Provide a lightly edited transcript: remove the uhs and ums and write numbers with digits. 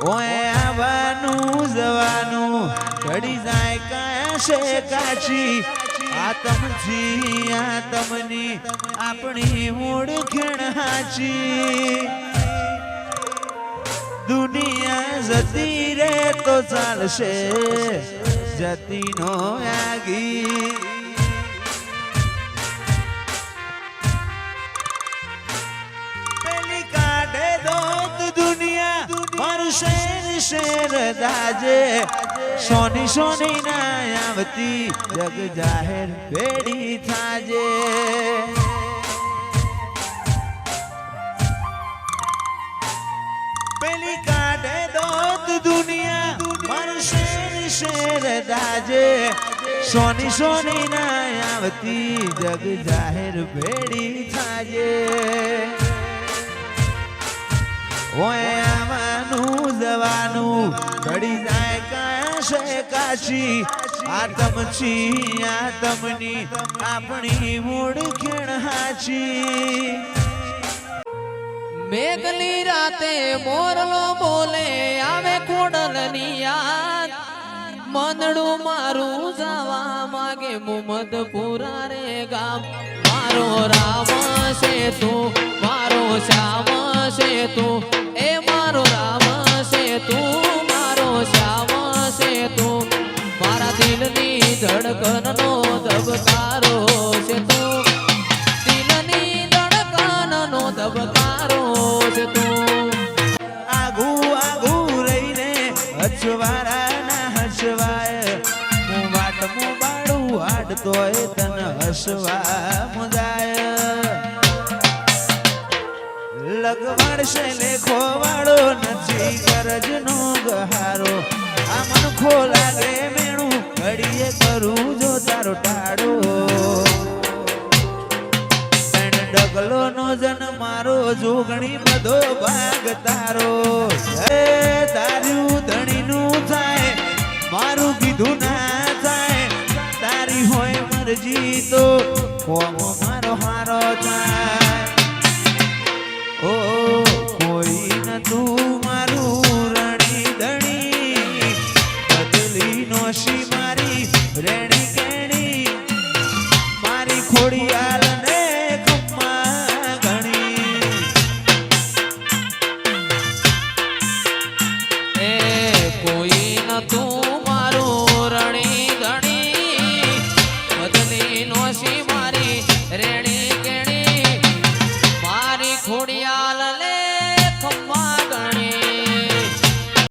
ઓએ આવવાનું જવાનું ઘડી જાય કાશે કાચી આતમજી આતમની આપણી ઓળખણ હાચી દુનિયા જતી રે તો ચાલશે જતી નો આગી પેલી કાઢે દોત દુનિયા મારું શેર દાજે સોની સોની ના આવતી જગ જાહેર ભેડી થાજે પેલી કાઢે દોત દુનિયા મારું શેર દાજે સોની સોની ના આવતી જગ જાહેર ભેડી થાજે ઓય આવવાનું જવાનું ઘડી જાય કાશે કાશી આતમછી આતમની આપણી મૂળખેણ હાચી મેઘની રાતે મોરલો બોલે આવે ખોડલની યાદ મંદડું મારું જવા માગે મુમદપુરા રે ગામ મારો રામ છે તું મારો શ્યામ છે તું એ મારો રામ છે તું મારો શ્યામ છે તું મારા દિલની ધડકનનો ધબકારો છે તું દિલની ધડકનનો ધબકારો છે તું આગુ આગુ રહીને હચવારા ના હચવાય હું વાટ મુ બાળું હાડતોય તન હસવા મુજાય લગવાડશે લેખો વાળો નથી ગરજનો ગહારો આ મન ખોલાગે મેણું ઘડીએ કરું જો તારો ટાળો ડગલો નો જન મારો જોગણી બધો ભાગ તારો